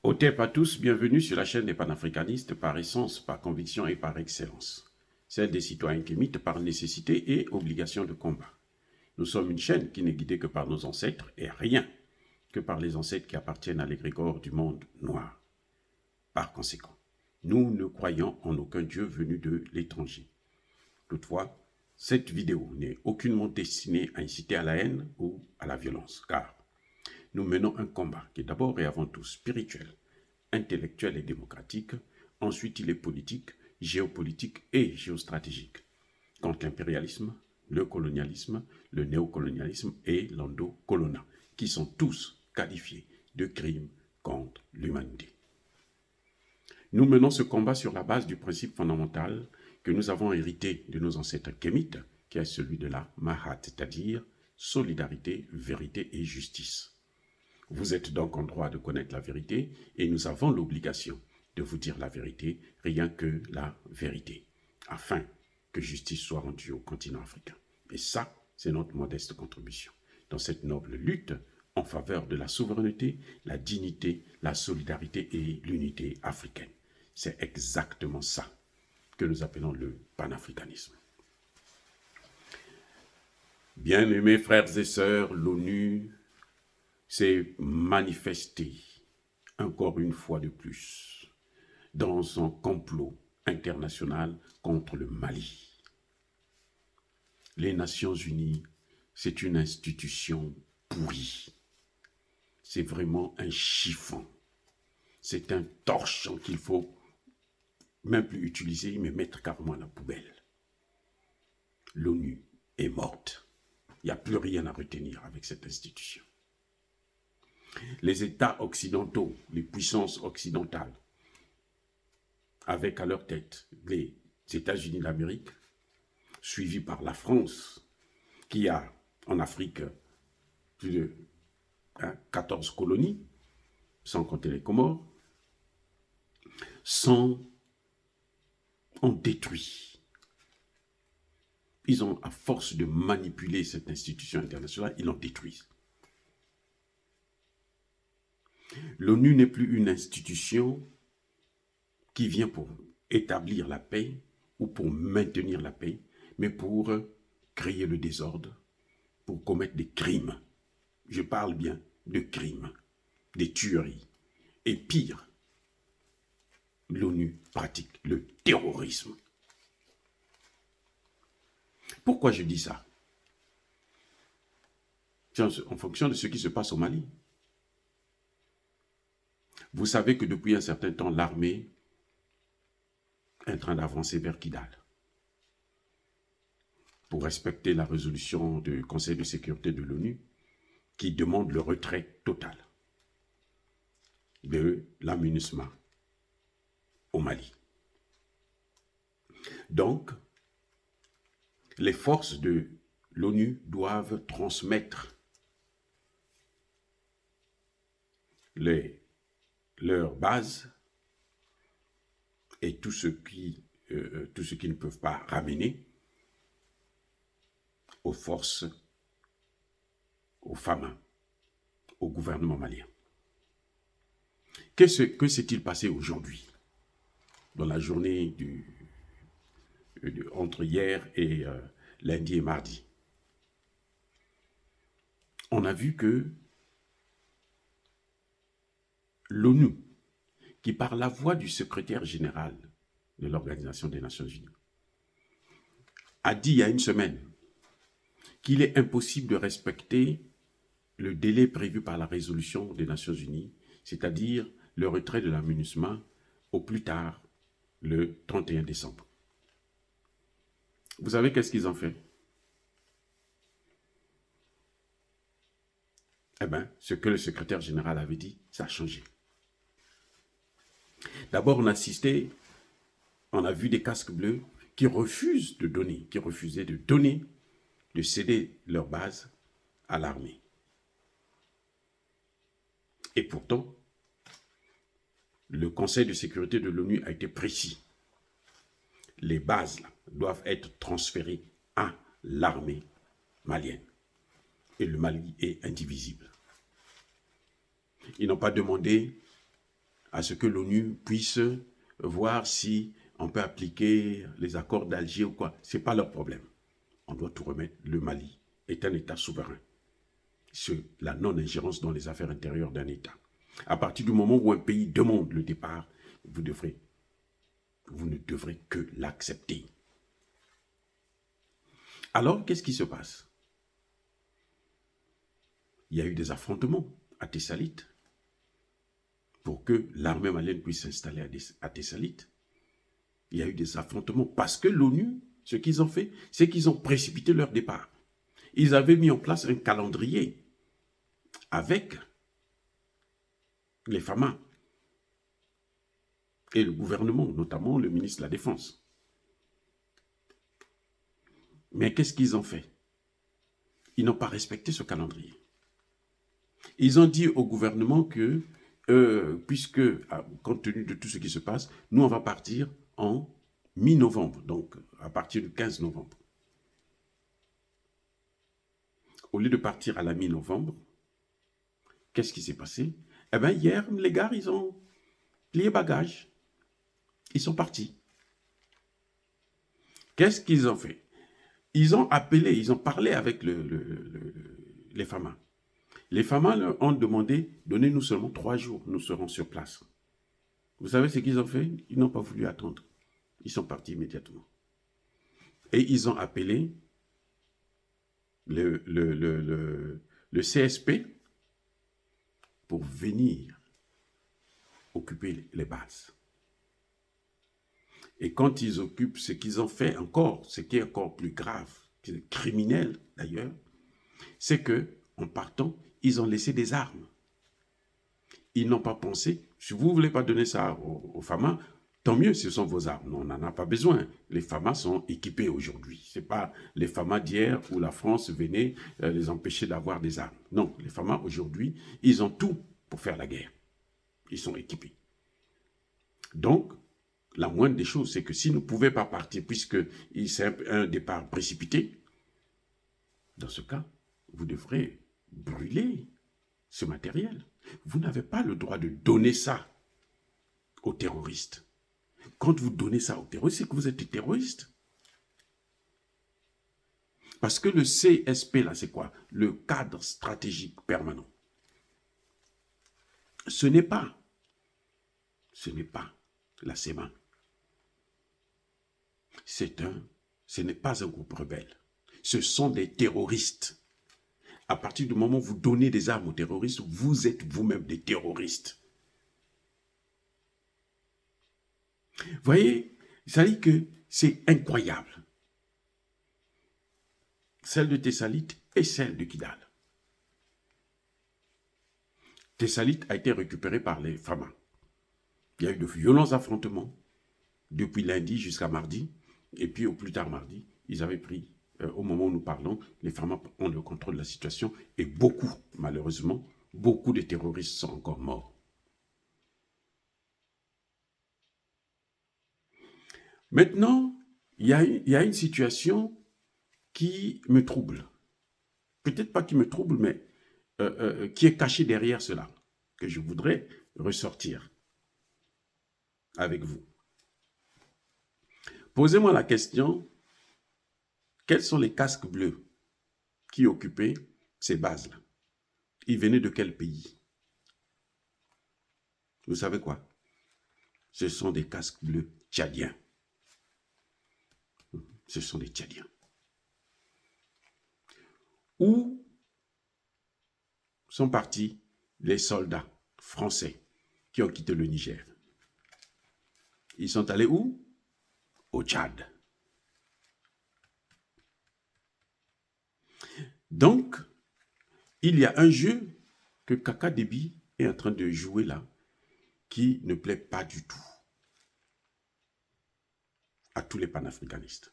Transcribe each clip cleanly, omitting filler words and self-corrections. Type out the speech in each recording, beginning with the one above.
Otep à tous, bienvenue sur la chaîne des panafricanistes par essence, par conviction et par excellence. Celle des citoyens kémites par nécessité et obligation de combat. Nous sommes une chaîne qui n'est guidée que par nos ancêtres et rien que par les ancêtres qui appartiennent à l'égrégore du monde noir. Par conséquent, nous ne croyons en aucun Dieu venu de l'étranger. Toutefois, cette vidéo n'est aucunement destinée à inciter à la haine ou à la violence, car nous menons un combat qui est d'abord et avant tout spirituel, intellectuel et démocratique. Ensuite, il est politique, géopolitique et géostratégique. Contre l'impérialisme, le colonialisme, le néocolonialisme et l'endocolonat, qui sont tous qualifiés de crimes contre l'humanité. Nous menons ce combat sur la base du principe fondamental que nous avons hérité de nos ancêtres kémites, qui est celui de la Mahat, c'est-à-dire solidarité, vérité et justice. Vous êtes donc en droit de connaître la vérité et nous avons l'obligation de vous dire la vérité, rien que la vérité, afin que justice soit rendue au continent africain. Et ça, c'est notre modeste contribution dans cette noble lutte en faveur de la souveraineté, la dignité, la solidarité et l'unité africaine. C'est exactement ça que nous appelons le panafricanisme. Bien-aimés frères et sœurs, l'ONU s'est manifesté encore une fois de plus dans un complot international contre le Mali. Les Nations Unies, c'est une institution pourrie. C'est vraiment un chiffon. C'est un torchon qu'il faut même plus utiliser, mais mettre carrément à la poubelle. L'ONU est morte. Il n'y a plus rien à retenir avec cette institution. Les États occidentaux, les puissances occidentales, avec à leur tête les États-Unis d'Amérique, suivis par la France, qui a en Afrique plus de 14 colonies, sans compter les Comores, ont détruit. Ils ont, à force de manipuler cette institution internationale, ils l'ont détruite. L'ONU n'est plus une institution qui vient pour établir la paix ou pour maintenir la paix, mais pour créer le désordre, pour commettre des crimes. Je parle bien de crimes, des tueries. Et pire, l'ONU pratique le terrorisme. Pourquoi je dis ça? En fonction de ce qui se passe au Mali. Vous savez que depuis un certain temps, l'armée est en train d'avancer vers Kidal pour respecter la résolution du Conseil de sécurité de l'ONU qui demande le retrait total de la MINUSMA au Mali. Donc, les forces de l'ONU doivent transmettre leur base et tout ce qui ne peuvent pas ramener aux forces, aux femmes, au gouvernement malien. Que s'est-il passé aujourd'hui, dans la journée entre hier et lundi et mardi? On a vu que l'ONU, qui par la voix du secrétaire général de l'Organisation des Nations Unies, a dit il y a une semaine qu'il est impossible de respecter le délai prévu par la résolution des Nations Unies, c'est-à-dire le retrait de la MINUSMA au plus tard le 31 décembre. Vous savez qu'est-ce qu'ils ont fait? Eh bien, ce que le secrétaire général avait dit, ça a changé. D'abord, on a vu des casques bleus qui refusaient de donner, de céder leur base à l'armée. Et pourtant, le Conseil de sécurité de l'ONU a été précis. Les bases là, doivent être transférées à l'armée malienne. Et le Mali est indivisible. Ils n'ont pas demandé à ce que l'ONU puisse voir si on peut appliquer les accords d'Alger ou quoi. Ce n'est pas leur problème. On doit tout remettre. Le Mali est un État souverain. C'est la non-ingérence dans les affaires intérieures d'un État. À partir du moment où un pays demande le départ, vous ne devrez que l'accepter. Alors, qu'est-ce qui se passe? Il y a eu des affrontements à Thessalite pour que l'armée malienne puisse s'installer à Thessalite. Il y a eu des affrontements parce que l'ONU, ce qu'ils ont fait, c'est qu'ils ont précipité leur départ. Ils avaient mis en place un calendrier avec les FAMA et le gouvernement, notamment le ministre de la Défense. Mais qu'est-ce qu'ils ont fait? Ils n'ont pas respecté ce calendrier. Ils ont dit au gouvernement que, puisque, compte tenu de tout ce qui se passe, nous, on va partir en mi-novembre, donc à partir du 15 novembre. Au lieu de partir à la mi-novembre, qu'est-ce qui s'est passé? Eh bien, hier, les gars, ils ont plié bagages. Ils sont partis. Qu'est-ce qu'ils ont fait? Ils ont appelé, ils ont parlé avec les FAMA. Les FAMA leur ont demandé, donnez-nous seulement 3 jours, nous serons sur place. Vous savez ce qu'ils ont fait? Ils n'ont pas voulu attendre. Ils sont partis immédiatement. Et ils ont appelé le CSP pour venir occuper les bases. Et quand ils occupent, ce qu'ils ont fait encore, ce qui est encore plus grave, criminel d'ailleurs, c'est que en partant, ils ont laissé des armes. Ils n'ont pas pensé, si vous ne voulez pas donner ça aux FAMA, tant mieux, ce sont vos armes. On n'en a pas besoin. Les FAMA sont équipés aujourd'hui. Ce n'est pas les FAMA d'hier où la France venait les empêcher d'avoir des armes. Non, les FAMA aujourd'hui, ils ont tout pour faire la guerre. Ils sont équipés. Donc, la moindre des choses, c'est que s'ils ne pouvaient pas partir, puisque c'est un départ précipité, dans ce cas, vous devrez brûler ce matériel. Vous n'avez pas le droit de donner ça aux terroristes. Quand vous donnez ça aux terroristes, c'est que vous êtes des terroristes. Parce que le CSP, là, c'est quoi? Le cadre stratégique permanent. Ce n'est pas la CEMA. Ce n'est pas un groupe rebelle. Ce sont des terroristes. À partir du moment où vous donnez des armes aux terroristes, vous êtes vous-même des terroristes. Vous voyez, ça dit que c'est incroyable. Celle de Thessalite et celle de Kidal. Thessalite a été récupérée par les FAMA. Il y a eu de violents affrontements depuis lundi jusqu'à mardi. Et puis au plus tard mardi, ils avaient pris, au moment où nous parlons, les FAMA ont le contrôle de la situation. Et beaucoup, malheureusement, beaucoup de terroristes sont encore morts. Maintenant, il y a une situation qui me trouble. Peut-être pas qui me trouble, mais qui est cachée derrière cela, que je voudrais ressortir avec vous. Posez-moi la question, quels sont les casques bleus qui occupaient ces bases-là? Ils venaient de quel pays? Vous savez quoi? Ce sont des casques bleus tchadiens. Ce sont des Tchadiens. Où sont partis les soldats français qui ont quitté le Niger? Ils sont allés où? Au Tchad. Donc, il y a un jeu que Kaka Déby est en train de jouer là, qui ne plaît pas du tout à tous les panafricanistes.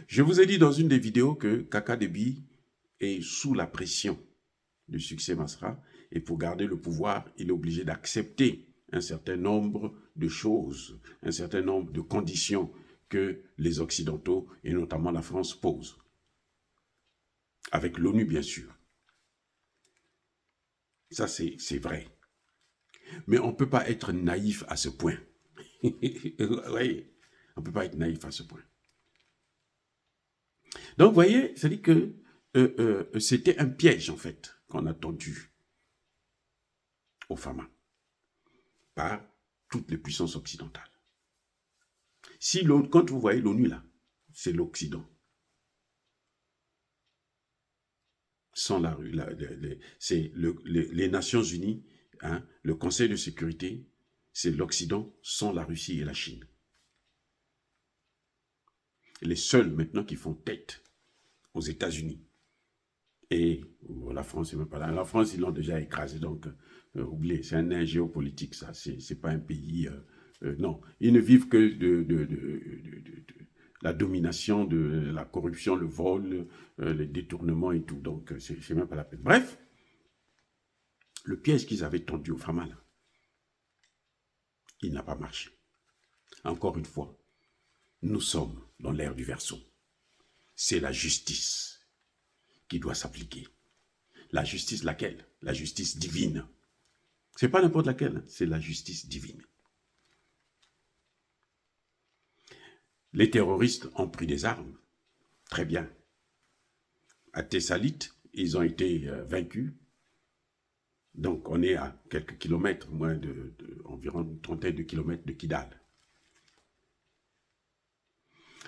Je vous ai dit dans une des vidéos que Kaka Déby est sous la pression du succès Masra et pour garder le pouvoir, il est obligé d'accepter un certain nombre de choses, un certain nombre de conditions que les Occidentaux et notamment la France posent. Avec l'ONU, bien sûr. Ça, c'est vrai. Mais on ne peut pas être naïf à ce point. Oui, on ne peut pas être naïf à ce point. Donc, vous voyez, c'est-à-dire que c'était un piège, en fait, qu'on a tendu aux Fama par toutes les puissances occidentales. Si quand vous voyez l'ONU, là, c'est l'Occident. Sans c'est les Nations Unies, hein, le Conseil de sécurité, c'est l'Occident sans la Russie et la Chine. Les seuls maintenant qui font tête aux États-Unis. Et la France, c'est même pas là. La France, ils l'ont déjà écrasé, donc oubliez, c'est un nain géopolitique, ça. C'est pas un pays. Non, ils ne vivent que de la domination, de la corruption, le vol, les détournements et tout. Donc, c'est même pas la peine. Bref, le piège qu'ils avaient tendu aux femmes, là, il n'a pas marché. Encore une fois, nous sommes dans l'ère du Verseau. C'est la justice qui doit s'appliquer. La justice laquelle? La justice divine. C'est pas n'importe laquelle, c'est la justice divine. Les terroristes ont pris des armes. Très bien. À Thessalite, ils ont été vaincus. Donc, on est à quelques kilomètres, environ une trentaine de kilomètres de Kidal.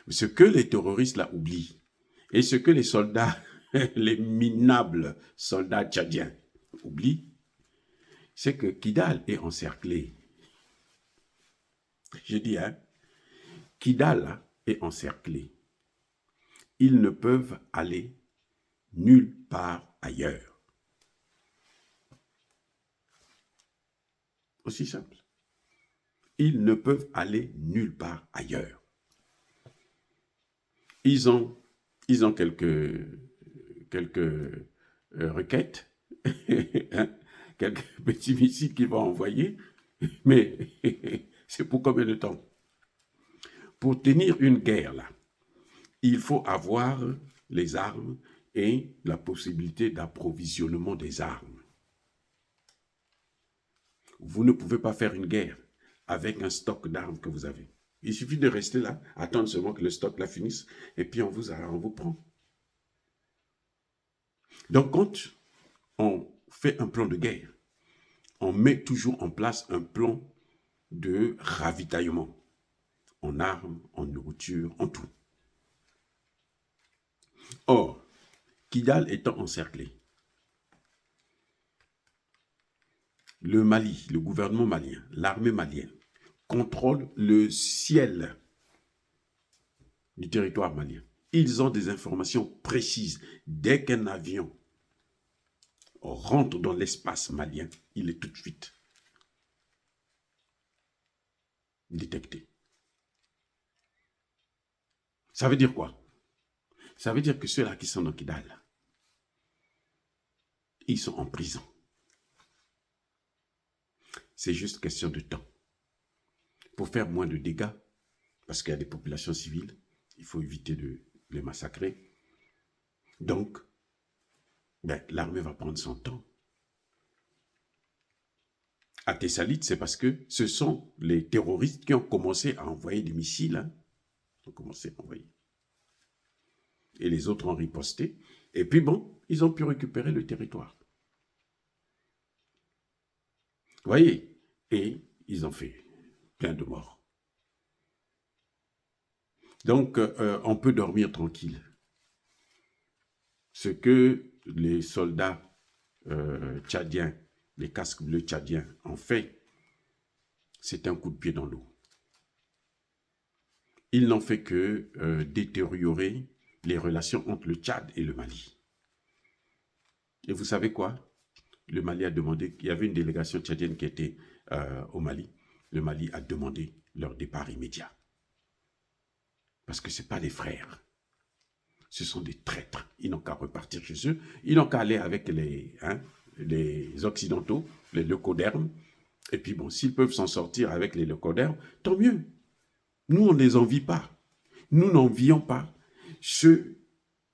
Ce que les terroristes là oublient, et ce que les soldats, les minables soldats tchadiens oublient, c'est que Kidal est encerclé. Je dis, hein, Kidal est encerclé. Ils ne peuvent aller nulle part ailleurs. Aussi simple. Ils ne peuvent aller nulle part ailleurs. Ils ont quelques requêtes, hein, quelques petits missiles qu'ils vont envoyer, mais c'est pour combien de temps? Pour tenir une guerre, là, il faut avoir les armes et la possibilité d'approvisionnement des armes. Vous ne pouvez pas faire une guerre avec un stock d'armes que vous avez. Il suffit de rester là, attendre seulement que le stock là finisse, et puis on vous prend. Donc, quand on fait un plan de guerre, on met toujours en place un plan de ravitaillement, en armes, en nourriture, en tout. Or, Kidal étant encerclé, le Mali, le gouvernement malien, l'armée malienne, contrôle le ciel du territoire malien. Ils ont des informations précises. Dès qu'un avion rentre dans l'espace malien, il est tout de suite détecté. Ça veut dire quoi? Ça veut dire que ceux-là qui sont dans Kidal, ils sont en prison. C'est juste question de temps. Pour faire moins de dégâts, parce qu'il y a des populations civiles, il faut éviter de les massacrer. Donc, l'armée va prendre son temps. À Thessalite, c'est parce que ce sont les terroristes qui ont commencé à envoyer des missiles. Hein. Ils ont commencé à envoyer. Et les autres ont riposté. Et puis bon, ils ont pu récupérer le territoire. Vous voyez? Et ils ont fait plein de morts. Donc, on peut dormir tranquille. Ce que les soldats tchadiens, les casques bleus tchadiens ont fait, c'est un coup de pied dans l'eau. Ils n'ont fait que détériorer les relations entre le Tchad et le Mali. Et vous savez quoi? Le Mali a demandé, il y avait une délégation tchadienne qui était au Mali. Le Mali a demandé leur départ immédiat. Parce que ce n'est pas des frères. Ce sont des traîtres. Ils n'ont qu'à repartir chez eux. Ils n'ont qu'à aller avec les Occidentaux, les leucodermes. Et puis bon, s'ils peuvent s'en sortir avec les leucodermes, tant mieux. Nous, on ne les envie pas. Nous n'envions pas ceux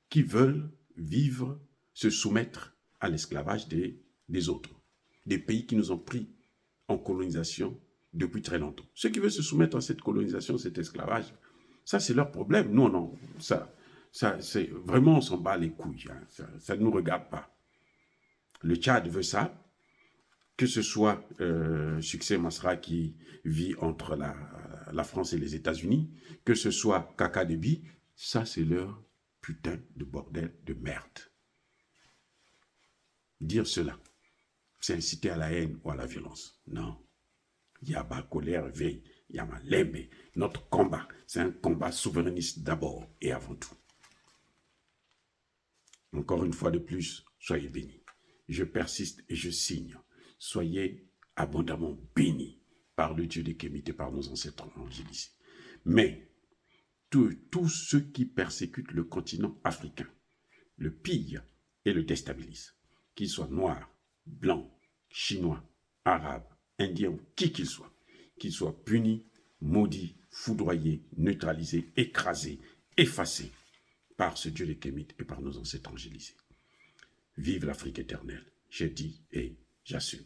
qui veulent vivre, se soumettre à l'esclavage des autres, des pays qui nous ont pris en colonisation depuis très longtemps. Ceux qui veulent se soumettre à cette colonisation, cet esclavage, ça c'est leur problème. Nous, non, ça c'est vraiment, on s'en bat les couilles. Hein. Ça ne nous regarde pas. Le Tchad veut ça, que ce soit Succès Masra qui vit entre la France et les États-Unis, que ce soit Kaka Déby, ça c'est leur putain de bordel de merde. Dire cela, c'est inciter à la haine ou à la violence. Non. Yaba, colère, veille, Yama, Lembe. Notre combat, c'est un combat souverainiste d'abord et avant tout. Encore une fois de plus, soyez bénis. Je persiste et je signe. Soyez abondamment bénis par le Dieu des Kémites et par nos ancêtres angélisés. Mais tous ceux qui persécutent le continent africain, le pillent et le déstabilisent, qu'ils soient noirs, blancs, chinois, arabes, indiens, qui qu'ils soient punis, maudits, foudroyés, neutralisés, écrasés, effacés par ce Dieu des Kémites et par nos ancêtres angélisés. Vive l'Afrique éternelle, j'ai dit et j'assume.